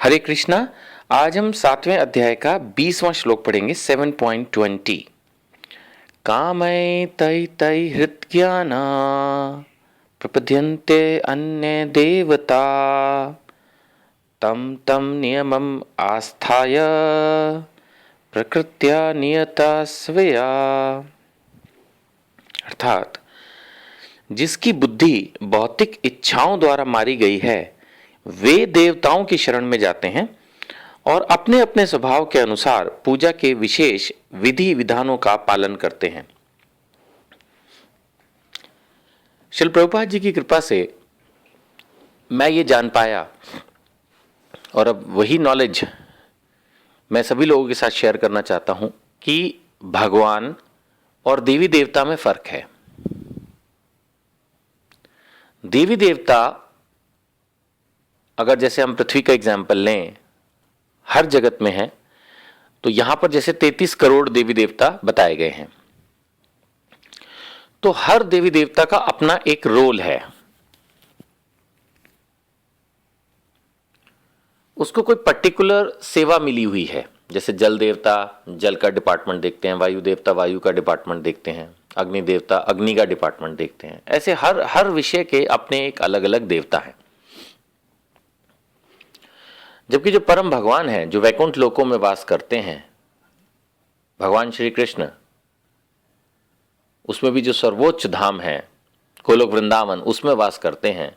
हरे कृष्णा। आज हम 7वें अध्याय का 20वां श्लोक पढ़ेंगे 7.20। कामय तै तै हृत्याना प्रपद्यन्ते अन्य देवता तम तम नियमम आस्थाय प्रकृत्या नियता स्वया। अर्थात जिसकी बुद्धि भौतिक इच्छाओं द्वारा मारी गई है वे देवताओं की शरण में जाते हैं और अपने अपने स्वभाव के अनुसार पूजा के विशेष विधि विधानों का पालन करते हैं। श्रील प्रभुपाद जी की कृपा से मैं ये जान पाया और अब वही नॉलेज मैं सभी लोगों के साथ शेयर करना चाहता हूं कि भगवान और देवी देवता में फर्क है। देवी देवता, अगर जैसे हम पृथ्वी का एग्जाम्पल लें, हर जगत में है, तो यहां पर जैसे 33 करोड़ देवी देवता बताए गए हैं, तो हर देवी देवता का अपना एक रोल है। उसको कोई पर्टिकुलर सेवा मिली हुई है। जैसे जल देवता जल का डिपार्टमेंट देखते हैं, वायु देवता वायु का डिपार्टमेंट देखते हैं, अग्नि देवता अग्नि का डिपार्टमेंट देखते हैं। ऐसे हर विषय के अपने एक अलग अलग देवता हैं। जबकि जो परम भगवान हैं, जो वैकुंठ लोकों में वास करते हैं, भगवान श्री कृष्ण, उसमें भी जो सर्वोच्च धाम है गोलोक वृंदावन, उसमें वास करते हैं।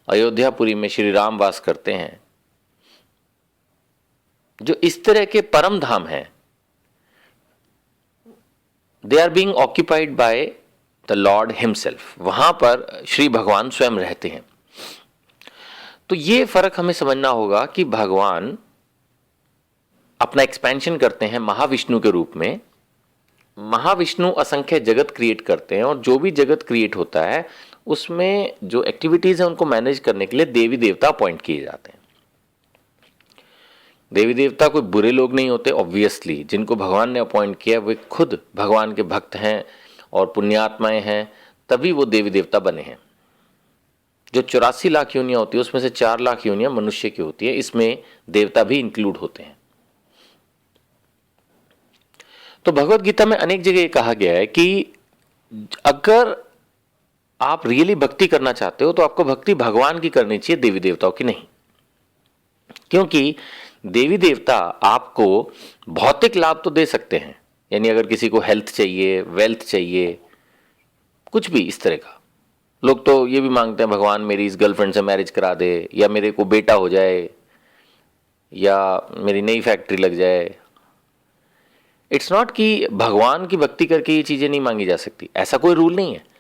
अयोध्यापुरी में श्री राम वास करते हैं। जो इस तरह के परम धाम हैं, they are being occupied by the lord himself. वहां पर श्री भगवान स्वयं रहते हैं। तो ये फर्क हमें समझना होगा कि भगवान अपना एक्सपेंशन करते हैं महाविष्णु के रूप में। महाविष्णु असंख्य जगत क्रिएट करते हैं और जो भी जगत क्रिएट होता है उसमें जो एक्टिविटीज है उनको मैनेज करने के लिए देवी देवता अपॉइंट किए जाते हैं। देवी देवता कोई बुरे लोग नहीं होते। ऑब्वियसली जिनको भगवान ने अपॉइंट किया वे खुद भगवान के भक्त हैं और पुण्यात्माएं हैं, तभी वो देवी देवता बने हैं। जो 84 लाख योनियां होती है उसमें से 4 लाख योनियां मनुष्य की होती है। इसमें देवता भी इंक्लूड होते हैं। तो भगवत गीता में अनेक जगह कहा गया है कि अगर आप रियली भक्ति करना चाहते हो तो आपको भक्ति भगवान की करनी चाहिए, देवी देवताओं की नहीं। क्योंकि देवी देवता आपको भौतिक लाभ तो दे सकते हैं, यानी अगर किसी को हेल्थ चाहिए, वेल्थ चाहिए, कुछ भी इस तरह का, लोग तो ये भी मांगते हैं भगवान मेरी इस गर्लफ्रेंड से मैरिज करा दे, या मेरे को बेटा हो जाए, या मेरी नई फैक्ट्री लग जाए। इट्स नॉट कि भगवान की भक्ति करके ये चीजें नहीं मांगी जा सकती, ऐसा कोई रूल नहीं है।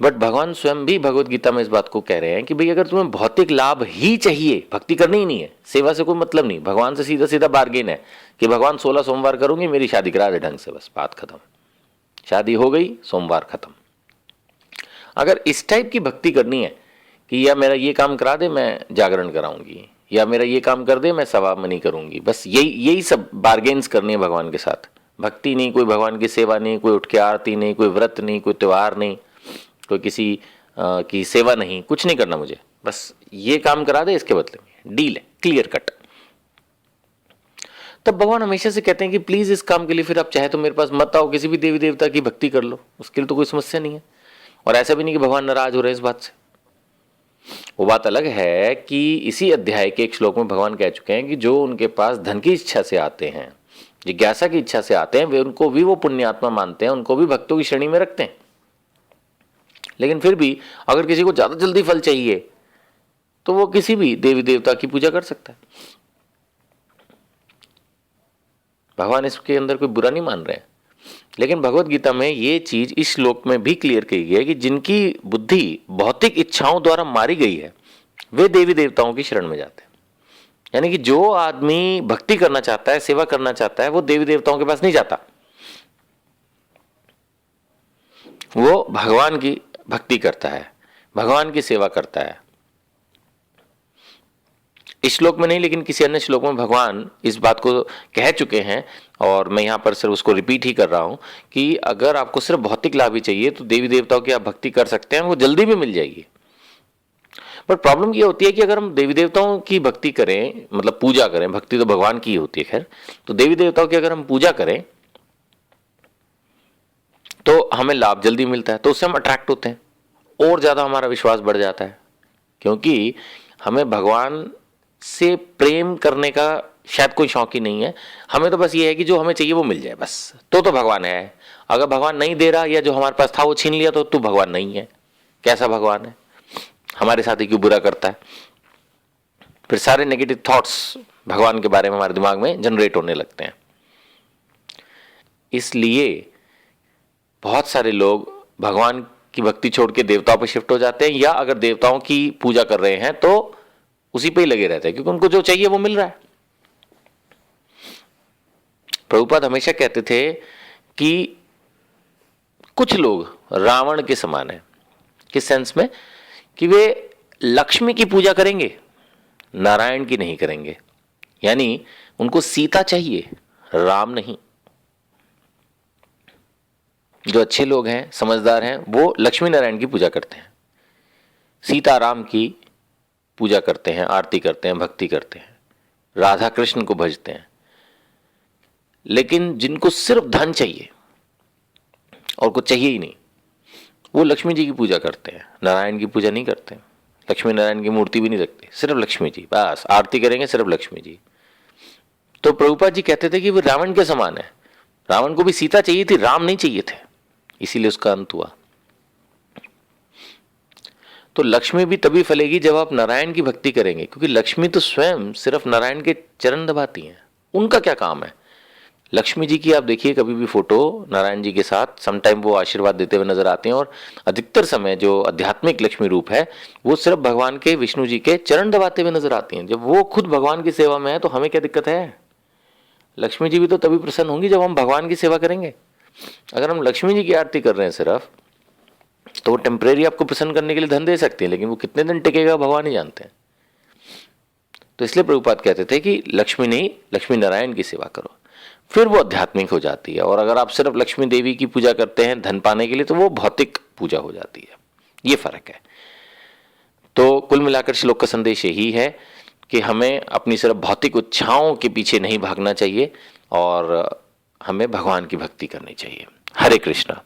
बट भगवान स्वयं भी भगवत गीता में इस बात को कह रहे हैं कि भाई अगर तुम्हें भौतिक लाभ ही चाहिए, भक्ति करनी ही नहीं है, सेवा से कोई मतलब नहीं, भगवान से सीधा सीधा बार्गेन है कि भगवान 16 सोमवार करूंगी, मेरी शादी करा दे ढंग से, बस बात खत्म। शादी हो गई, सोमवार खत्म। अगर इस टाइप की भक्ति करनी है कि या मेरा ये काम करा दे मैं जागरण कराऊंगी, या मेरा ये काम कर दे मैं सवा मनी करूंगी, बस यही सब बार्गेन्स करनी है भगवान के साथ। भक्ति नहीं, कोई भगवान की सेवा नहीं, कोई उठ के आरती नहीं, कोई व्रत नहीं, कोई त्योहार नहीं, कोई किसी की सेवा नहीं, कुछ नहीं करना मुझे, बस ये काम करा दे, इसके बदले में डील है, क्लियर कट। तब भगवान हमेशा से कहते हैं कि प्लीज इस काम के लिए फिर आप चाहे तो मेरे पास मत आओ, किसी भी देवी देवता की भक्ति कर लो, उसके लिए तो कोई समस्या नहीं है। और ऐसा भी नहीं कि भगवान नाराज हो रहे हैं इस बात से। वो बात अलग है कि इसी अध्याय के एक श्लोक में भगवान कह चुके हैं कि जो उनके पास धन की इच्छा से आते हैं, जिज्ञासा की इच्छा से आते हैं, वे उनको भी वो पुण्यात्मा मानते हैं, उनको भी भक्तों की श्रेणी में रखते हैं। लेकिन फिर भी अगर किसी को ज्यादा जल्दी फल चाहिए तो वो किसी भी देवी देवता की पूजा कर सकता है। भगवान इसके अंदर कोई बुरा नहीं मान रहे हैं। लेकिन भगवत गीता में ये चीज इस श्लोक में भी क्लियर की गई है कि जिनकी बुद्धि भौतिक इच्छाओं द्वारा मारी गई है वे देवी देवताओं की शरण में जाते हैं। यानी कि जो आदमी भक्ति करना चाहता है, सेवा करना चाहता है, वो देवी देवताओं के पास नहीं जाता, वो भगवान की भक्ति करता है, भगवान की सेवा करता है। इस श्लोक में नहीं, लेकिन किसी अन्य श्लोक में भगवान इस बात को कह चुके हैं और मैं यहां पर सिर्फ उसको रिपीट ही कर रहा हूं कि अगर आपको सिर्फ भौतिक लाभ ही चाहिए तो देवी देवताओं की आप भक्ति कर सकते हैं, वो जल्दी भी मिल जाएगी। बट प्रॉब्लम ये होती है कि अगर हम देवी देवताओं की भक्ति करें, मतलब पूजा करें, भक्ति तो भगवान की ही होती है खैर, तो देवी देवताओं की अगर हम पूजा करें तो हमें लाभ जल्दी मिलता है, तो उससे हम अट्रैक्ट होते हैं और ज़्यादा हमारा विश्वास बढ़ जाता है, क्योंकि हमें भगवान से प्रेम करने का शायद कोई शौक ही नहीं है। हमें तो बस ये है कि जो हमें चाहिए वो मिल जाए बस, तो भगवान है। अगर भगवान नहीं दे रहा या जो हमारे पास था वो छीन लिया तो भगवान नहीं है। कैसा भगवान है, हमारे साथ ही क्यों बुरा करता है? फिर सारे नेगेटिव थॉट्स भगवान के बारे में हमारे दिमाग में जनरेट होने लगते हैं। इसलिए बहुत सारे लोग भगवान की भक्ति छोड़ के देवताओं पर शिफ्ट हो जाते हैं, या अगर देवताओं की पूजा कर रहे हैं तो उसी पे ही लगे रहते हैं, क्योंकि उनको जो चाहिए वो मिल रहा है। प्रभुपाद हमेशा कहते थे कि कुछ लोग रावण के समान है। किस सेंस में? कि वे लक्ष्मी की पूजा करेंगे, नारायण की नहीं करेंगे। यानी उनको सीता चाहिए, राम नहीं। जो अच्छे लोग हैं, समझदार हैं, वो लक्ष्मी नारायण की पूजा करते हैं, सीताराम की पूजा करते हैं, आरती करते हैं, भक्ति करते हैं, राधा कृष्ण को भजते हैं। लेकिन जिनको सिर्फ धन चाहिए और कुछ चाहिए ही नहीं, वो लक्ष्मी जी की पूजा करते हैं, नारायण की पूजा नहीं करते। लक्ष्मी नारायण की मूर्ति भी नहीं रखते, सिर्फ लक्ष्मी जी, बस आरती करेंगे सिर्फ लक्ष्मी जी। तो प्रभुपाद जी कहते थे कि वो रावण के समान है। रावण को भी सीता चाहिए थी, राम नहीं चाहिए थे, इसीलिए उसका अंत हुआ। तो लक्ष्मी भी तभी फलेगी जब आप नारायण की भक्ति करेंगे, क्योंकि लक्ष्मी तो स्वयं सिर्फ नारायण के चरण दबाती हैं। उनका क्या काम है? लक्ष्मी जी की आप देखिए कभी भी फोटो नारायण जी के साथ, समटाइम वो आशीर्वाद देते हुए नजर आते हैं, और अधिकतर समय जो आध्यात्मिक लक्ष्मी रूप है वो सिर्फ भगवान के, विष्णु जी के चरण दबाते हुए नजर आती हैं। जब वो खुद भगवान की सेवा में है तो हमें क्या दिक्कत है? लक्ष्मी जी भी तो तभी प्रसन्न होंगी जब हम भगवान की सेवा करेंगे। अगर हम लक्ष्मी जी की आरती कर रहे हैं सिर्फ, तो वो टेम्परेरी आपको प्रसन्न करने के लिए धन दे सकती है, लेकिन वो कितने दिन टिकेगा भगवान ही जानते हैं। तो इसलिए प्रभुपाद कहते थे कि लक्ष्मी नहीं, लक्ष्मी नारायण की सेवा करो, फिर वो आध्यात्मिक हो जाती है। और अगर आप सिर्फ लक्ष्मी देवी की पूजा करते हैं धन पाने के लिए, तो वो भौतिक पूजा हो जाती है। ये फर्क है। तो कुल मिलाकर श्लोक का संदेश यही है कि हमें अपनी सिर्फ भौतिक इच्छाओं के पीछे नहीं भागना चाहिए और हमें भगवान की भक्ति करनी चाहिए। हरे कृष्णा।